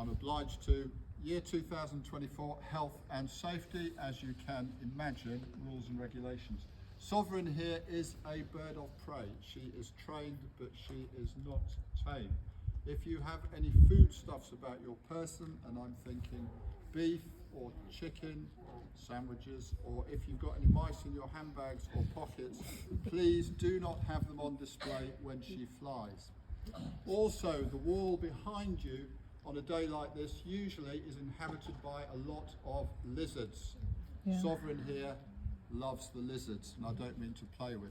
I'm obliged to. Year 2024, health and safety, as you can imagine, rules and regulations. Sovereign here is a bird of prey. She is trained, but she is not tame. If you have any foodstuffs about your person, and I'm thinking beef or chicken sandwiches, or if you've got any mice in your handbags or pockets, please do not have them on display when she flies. Also, the wall behind you on a day like this usually is inhabited by a lot of lizards. Yeah. Sovereign here loves the lizards, and I don't mean to play with.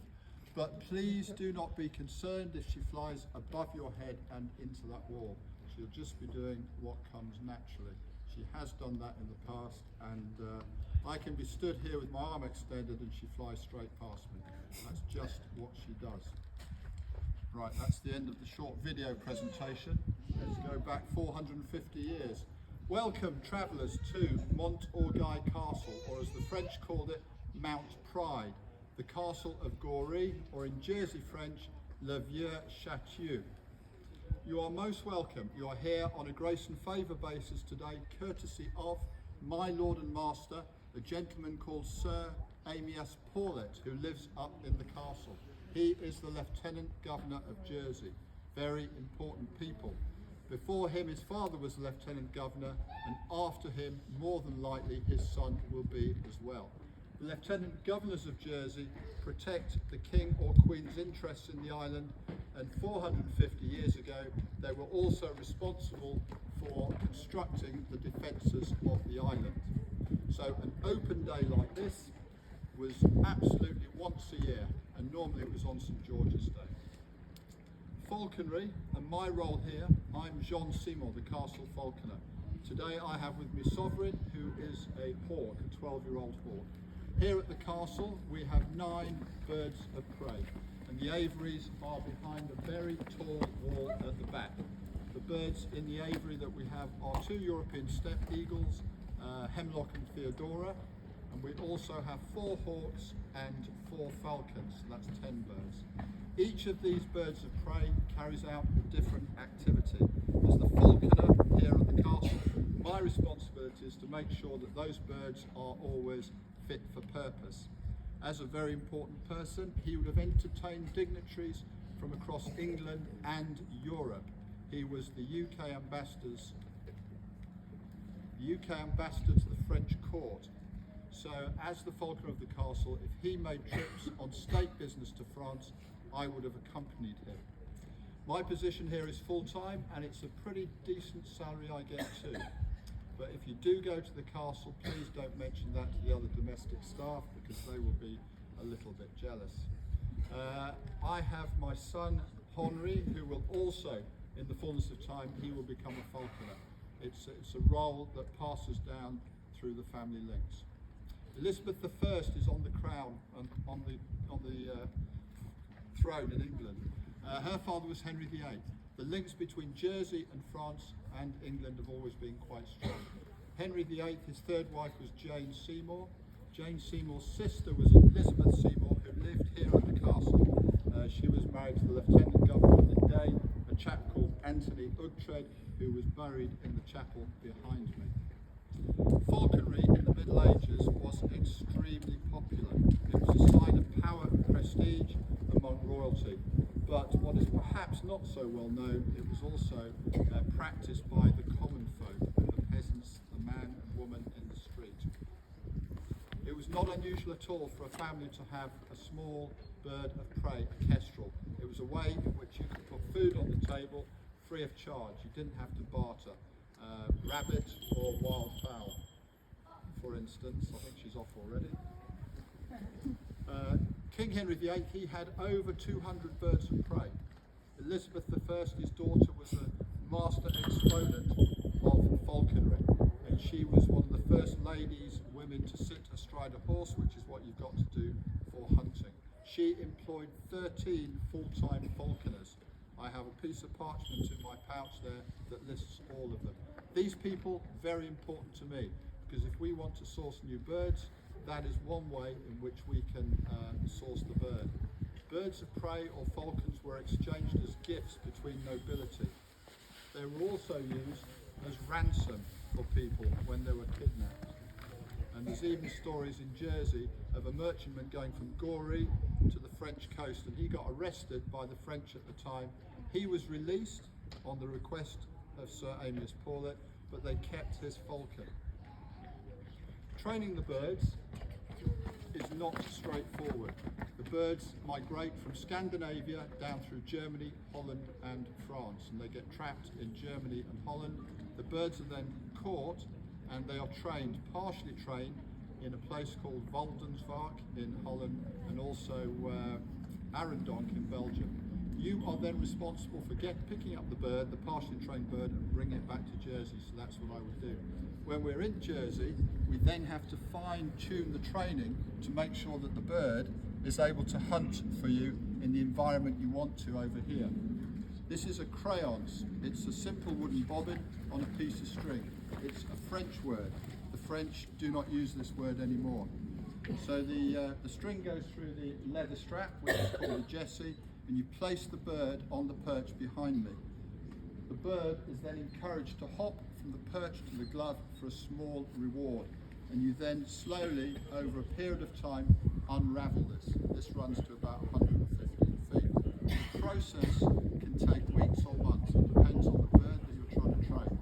But please do not be concerned if she flies above your head and into that wall. She'll just be doing what comes naturally. She has done that in the past, and I can be stood here with my arm extended and she flies straight past me. That's just what she does. Right, that's the end of the short video presentation. Let's go back 450 years. Welcome, travellers, to Mont Orgueil Castle, or as the French called it, Mount Pride, the castle of Orgueil, or in Jersey French, Le Vieux Château. You are most welcome. You are here on a grace and favour basis today, courtesy of my Lord and Master, a gentleman called Sir Amias Paulet, who lives up in the castle. He is the Lieutenant Governor of Jersey. Very important people. Before him, his father was the Lieutenant Governor, and after him, more than likely, his son will be as well. The Lieutenant Governors of Jersey protect the King or Queen's interests in the island, and 450 years ago, they were also responsible for constructing the defences of the island. So an open day like this was absolutely once a year, and normally it was on St George's Day. Falconry, and my role here, I'm Jean Simon, the Castle Falconer. Today I have with me Sovereign, who is a hawk, a 12-year-old hawk. Here at the castle we have 9 birds of prey, and the aviaries are behind a very tall wall at the back. The birds in the aviary that we have are 2 European steppe eagles, Hemlock and Theodora, and we also have 4 hawks and 4 falcons, so that's 10 birds. Each of these birds of prey carries out a different activity. As the falconer here at the castle, my responsibility is to make sure that those birds are always fit for purpose. As a very important person, he would have entertained dignitaries from across England and Europe. He was the UK ambassador to the French court. So as the falconer of the castle, if he made trips on state business to France, I would have accompanied him. My position here is full-time, and it's a pretty decent salary I get too. But if you do go to the castle, please don't mention that to the other domestic staff, because they will be a little bit jealous. I have my son Henri, who will also, in the fullness of time, he will become a falconer. It's a role that passes down through the family links. Elizabeth I is on the crown, on the throne in England. Her father was Henry VIII. The links between Jersey and France and England have always been quite strong. Henry VIII, his 3rd wife was Jane Seymour. Jane Seymour's sister was Elizabeth Seymour, who lived here at the castle. She was married to the Lieutenant Governor of the day, a chap called Anthony Ughtred, who was buried in the chapel behind me. Falconry in the Middle Ages was extremely popular. It was a sign of power and prestige among royalty. But what is perhaps not so well known, it was also practiced by the common folk, the peasants, the man and woman in the street. It was not unusual at all for a family to have a small bird of prey, a kestrel. It was a way in which you could put food on the table free of charge. You didn't have to barter. Rabbit or wildfowl, for instance. I think she's off already. King Henry VIII, he had over 200 birds of prey. Elizabeth I, his daughter, was a master exponent of falconry, and she was one of the first ladies, women, to sit astride a horse, which is what you've got to do for hunting. She employed 13 full-time falconers. I have a piece of parchment in my pouch there that lists all of them. These people, very important to me, because if we want to source new birds, that is one way in which we can source the bird. Birds of prey or falcons were exchanged as gifts between nobility. They were also used as ransom for people when they were kidnapped. And there's even stories in Jersey of a merchantman going from Gorey to the French coast, and he got arrested by the French at the time. He was released on the request of Sir Amias Paulet, but they kept his falcon. Training the birds is not straightforward. The birds migrate from Scandinavia down through Germany, Holland and France, and they get trapped in Germany and Holland. The birds are then caught and they are trained, partially trained, in a place called Woldensvaart in Holland and also Arendonk in Belgium. You are then responsible for picking up the bird, the partially trained bird, and bringing it back to Jersey, so that's what I would do. When we're in Jersey, we then have to fine-tune the training to make sure that the bird is able to hunt for you in the environment you want to over here. This is a crayons. It's a simple wooden bobbin on a piece of string. It's a French word. The French do not use this word anymore. So the string goes through the leather strap, which is called a jessie, and you place the bird on the perch behind me. The bird is then encouraged to hop from the perch to the glove for a small reward, and you then slowly, over a period of time, unravel this. This runs to about 115 feet. The process can take weeks or months. It depends on the bird that you're trying to train.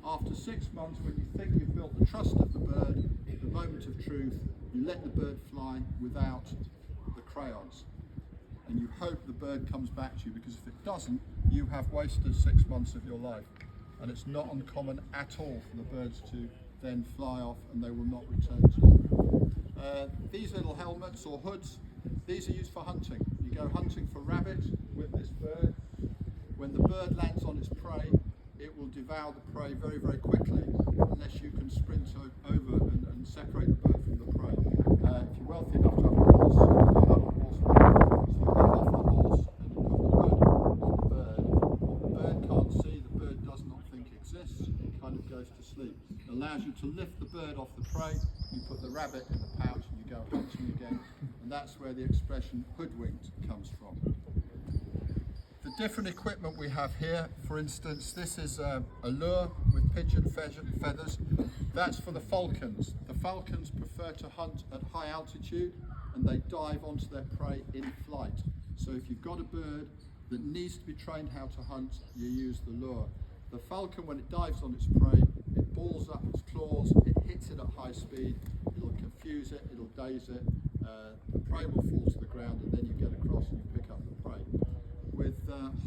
After 6 months, when you think you've built the trust of the bird, at the moment of truth, you let the bird fly without the crayons. And you hope the bird comes back to you, because if it doesn't, you have wasted 6 months of your life. And it's not uncommon at all for the birds to then fly off and they will not return to you. These little helmets or hoods, these are used for hunting. You go hunting for rabbit with this bird. When the bird lands on its prey, it will devour the prey very, very quickly unless you can sprint over and separate the bird from the prey. If you're wealthy enough to have a horse, you have a horseman. So you get off the horse and you put the hood on the bird. What the bird can't see, the bird does not think exists, it kind of goes to sleep. It allows you to lift the bird off the prey, you put the rabbit in the pouch and you go hunting again, and that's where the expression hoodwinked comes from. The different equipment we have here, for instance, this is a lure with pigeon feathers. That's for the falcons. The falcons prefer to hunt at high altitude and they dive onto their prey in flight. So if you've got a bird that needs to be trained how to hunt, you use the lure. The falcon, when it dives on its prey, it balls up its claws, it hits it at high speed, it'll confuse it, it'll daze it, the prey will fall to the ground, and then you get across and you pick up the prey. With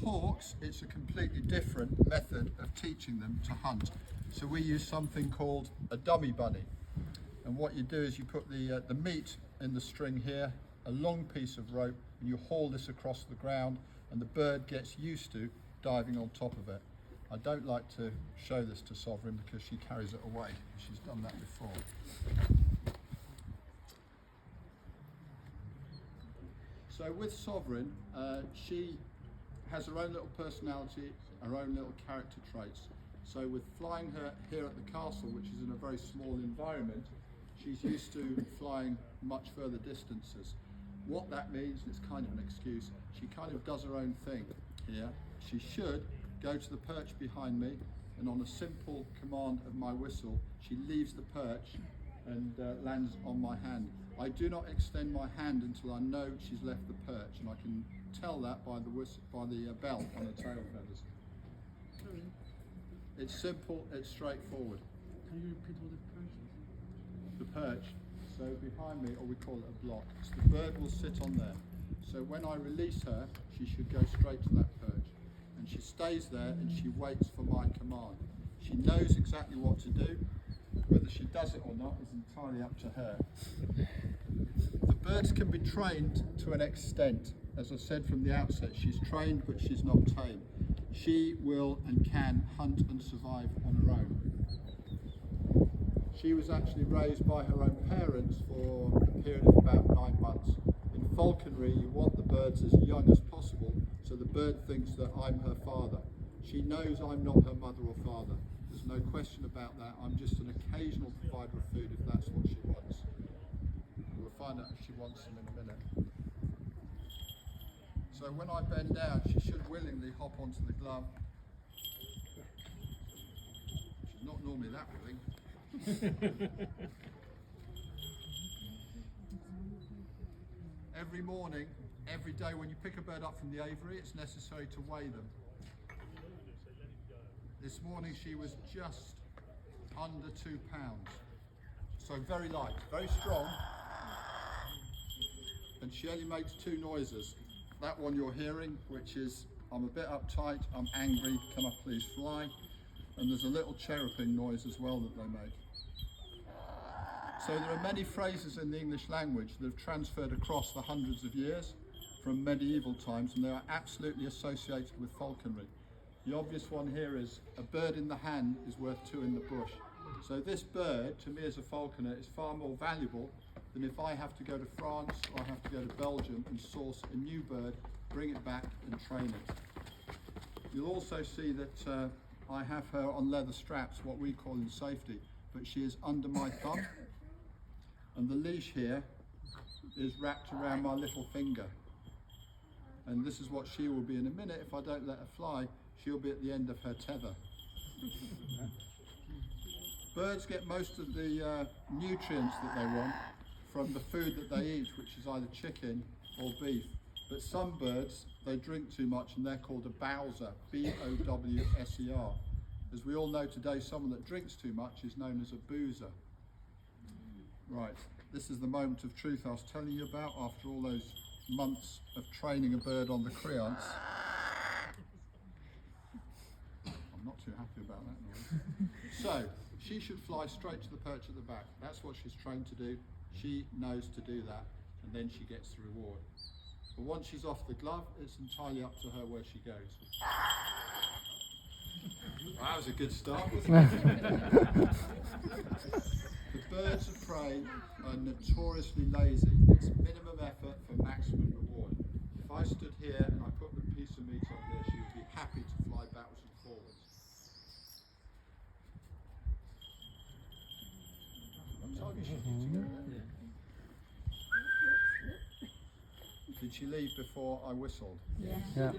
hawks, it's a completely different method of teaching them to hunt. So we use something called a dummy bunny. And what you do is you put the meat in the string here, a long piece of rope, and you haul this across the ground, and the bird gets used to diving on top of it. I don't like to show this to Sovereign because she carries it away. She's done that before. So with Sovereign, she has her own little personality, her own little character traits. So with flying her here at the castle, which is in a very small environment, she's used to flying much further distances. What that means, and it's kind of an excuse, she kind of does her own thing here. She should go to the perch behind me, and on a simple command of my whistle, she leaves the perch and lands on my hand. I do not extend my hand until I know she's left the perch, and I can tell that by the whistle, by the bell on the tail feathers. It's simple, it's straightforward. Can you repeat what the perch is? The perch, so behind me, or we call it a block, so the bird will sit on there. So when I release her, she should go straight to that perch. And she stays there and she waits for my command. She knows exactly what to do. Whether she does it or not is entirely up to her. The birds can be trained to an extent. As I said from the outset, she's trained but she's not tame. She will and can hunt and survive on her own. She was actually raised by her own parents for a period of about 9 months. In falconry, you want the birds as young as possible, so the bird thinks that I'm her father. She knows I'm not her mother or father. There's no question about that. I'm just an occasional provider of food if that's what she wants. We'll find out if she wants them in a minute. So when I bend down, she should willingly hop onto the glove. normally that willing. Every morning, every day when you pick a bird up from the aviary, it's necessary to weigh them. This morning she was just under 2 pounds. So very light, very strong. And she only makes 2 noises. That one you're hearing, which is, I'm a bit uptight, I'm angry, can I please fly? And there's a little chirruping noise as well that they make. So there are many phrases in the English language that have transferred across the hundreds of years from medieval times, and they are absolutely associated with falconry. The obvious one here is, a bird in the hand is worth 2 in the bush. So this bird, to me as a falconer, is far more valuable than if I have to go to France or I have to go to Belgium and source a new bird, bring it back and train it. You'll also see that I have her on leather straps, what we call in safety, but she is under my thumb, and the leash here is wrapped around my little finger. And this is what she will be in a minute. If I don't let her fly, she'll be at the end of her tether. Birds get most of the nutrients that they want from the food that they eat, which is either chicken or beef. But some birds, they drink too much and they're called a bowser, B-O-W-S-E-R. As we all know today, someone that drinks too much is known as a boozer. Right, this is the moment of truth I was telling you about after all those months of training a bird on the creance. I'm not too happy about that noise. So, she should fly straight to the perch at the back. That's what she's trained to do. She knows to do that, and then she gets the reward. But once she's off the glove, it's entirely up to her where she goes. Well, that was a good start, wasn't it? The birds of prey are notoriously lazy. It's minimum effort for maximum reward. If I stood here and I put a piece of meat on here, she would be happy to fly backwards and forwards. What time is she due to go then? Did she leave before I whistled? Yeah.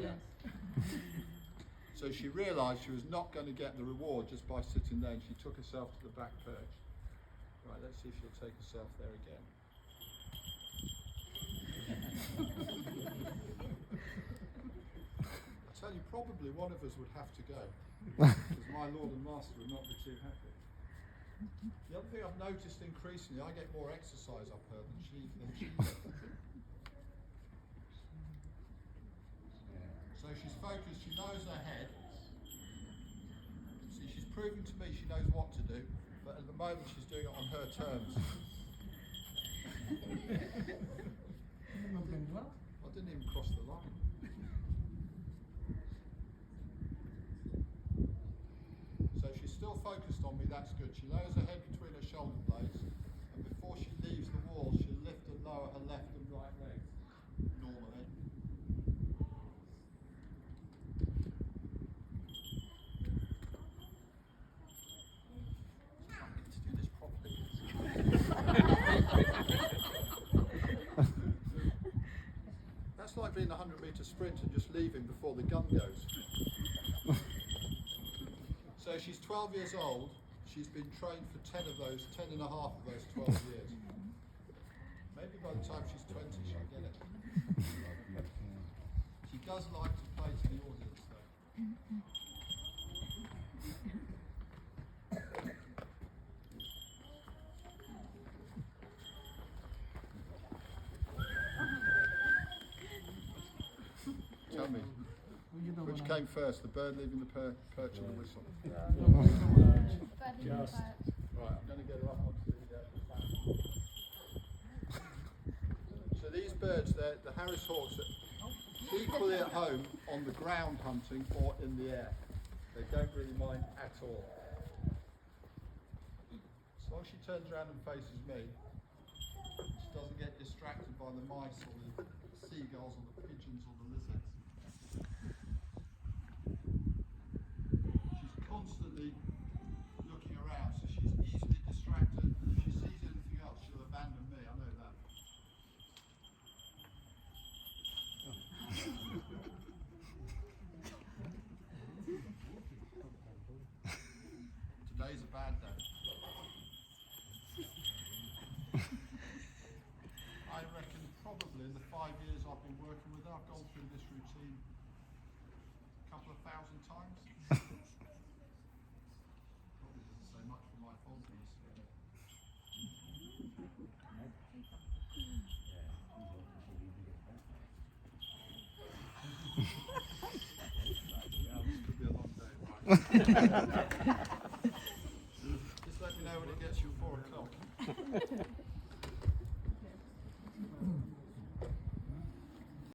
So she realised she was not going to get the reward just by sitting there, and she took herself to the back perch. Right, let's see if she'll take herself there again. I tell you, probably one of us would have to go, because my Lord and Master would not be too happy. The other thing I've noticed increasingly, I get more exercise up her than she does. So she's focused, she knows her head. See, she's proven to me she knows what to do, but at the moment she's doing it on her terms. I didn't even cross the line. So she's still focused on me, that's good. She lowers her head between her shoulder blades, and before she leaves the wall, she'll lift and lower her left and right legs, normally. That's like being a 100-metre sprint and just leaving before the gun goes. So she's 12 years old. She's been trained for 10 and a half of those 12 years. Maybe by the time she's 20 she'll get it. She does like to play to the audience though. Tell me, which came first, the bird leaving the perch or the whistle? Just. Right, I'm going to get her up onto the platform. So these birds, the Harris hawks, are equally at home on the ground hunting or in the air. They don't really mind at all. As long as she turns around and faces me, she doesn't get distracted by the mice or the seagulls or the pigeons or the lizards. She's constantly looking around, so she's easily distracted. If she sees anything else, she'll abandon me, I know that. Today Today's a bad day. I reckon probably in the 5 years I've been working with her, I've gone through this routine a couple of thousand times. Probably doesn't say much for my fondness. Yeah, this could be a long day. Right. Just let me know when it gets you 4 o'clock.